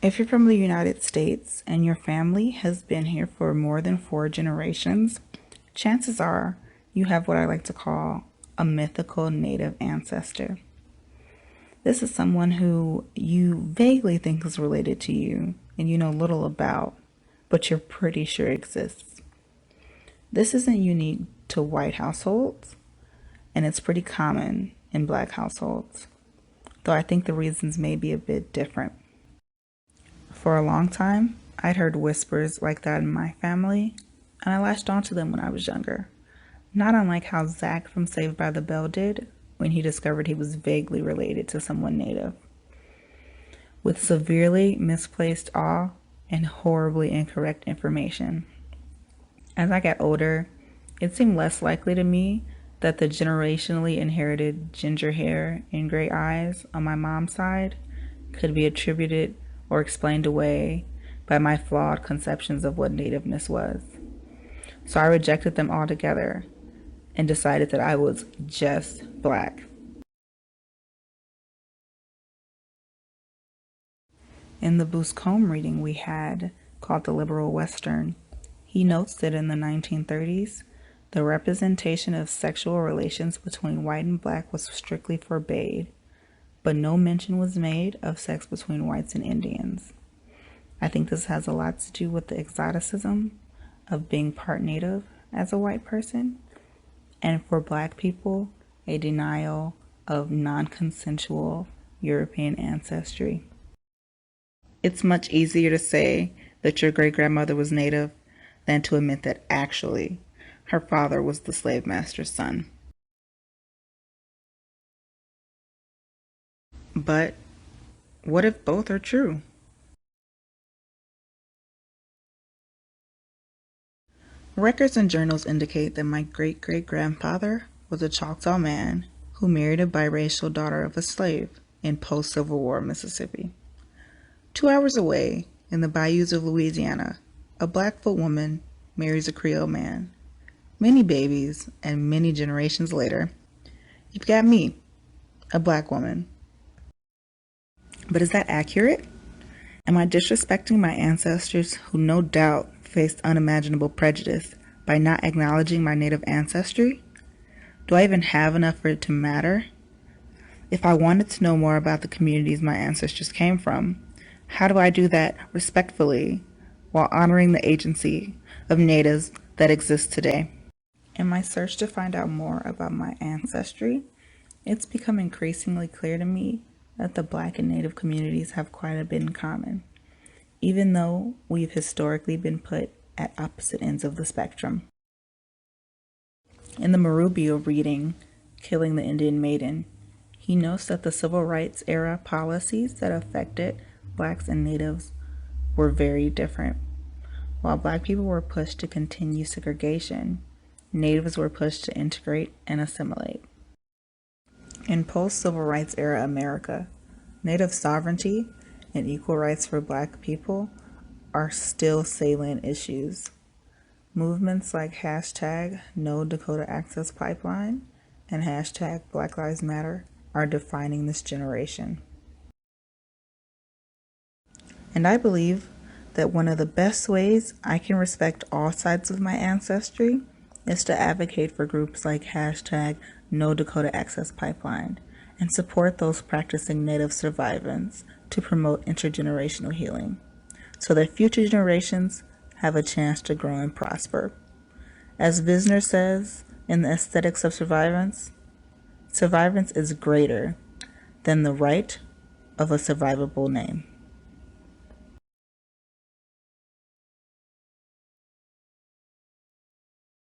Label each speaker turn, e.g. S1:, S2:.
S1: If you're from the United States and your family has been here for more than 4 generations, chances are you have what I like to call a mythical native ancestor. This is someone who you vaguely think is related to you and you know little about, but you're pretty sure exists. This isn't unique to white households, and it's pretty common in black households, though I think the reasons may be a bit different. For a long time, I'd heard whispers like that in my family, and I latched onto them when I was younger. Not unlike how Zach from Saved by the Bell did when he discovered he was vaguely related to someone native. With severely misplaced awe and horribly incorrect information. As I got older, it seemed less likely to me that the generationally inherited ginger hair and gray eyes on my mom's side could be attributed or explained away by my flawed conceptions of what nativeness was. So I rejected them altogether and decided that I was just black. In the Buscombe reading we had, called The Liberal Western, he notes that in the 1930s, the representation of sexual relations between white and black was strictly forbade, but no mention was made of sex between whites and Indians. I think this has a lot to do with the exoticism of being part native as a white person, and for black people, a denial of non-consensual European ancestry. It's much easier to say that your great-grandmother was native than to admit that actually her father was the slave master's son. But what if both are true? Records and journals indicate that my great-great-grandfather was a Choctaw man who married a biracial daughter of a slave in post-Civil War Mississippi. 2 hours away, in the bayous of Louisiana, a Blackfoot woman marries a Creole man. Many babies, and many generations later, you've got me, a black woman. But is that accurate? Am I disrespecting my ancestors who no doubt faced unimaginable prejudice by not acknowledging my native ancestry? Do I even have enough for it to matter? If I wanted to know more about the communities my ancestors came from, how do I do that respectfully while honoring the agency of natives that exist today? In my search to find out more about my ancestry, it's become increasingly clear to me that the black and native communities have quite a bit in common, even though we've historically been put at opposite ends of the spectrum. In the Marubio reading, Killing the Indian Maiden, he notes that the civil rights era policies that affected blacks and natives were very different. While black people were pushed to continue segregation, natives were pushed to integrate and assimilate. In post-civil rights era America, native sovereignty and equal rights for black people are still salient issues. Movements like hashtag No Dakota Access Pipeline and hashtag Black Lives Matter are defining this generation. And I believe that one of the best ways I can respect all sides of my ancestry is to advocate for groups like hashtag No Dakota Access Pipeline and support those practicing native survivance to promote intergenerational healing so that future generations have a chance to grow and prosper. As Visner says in The Aesthetics of Survivance, survivance is greater than the right of a survivable name.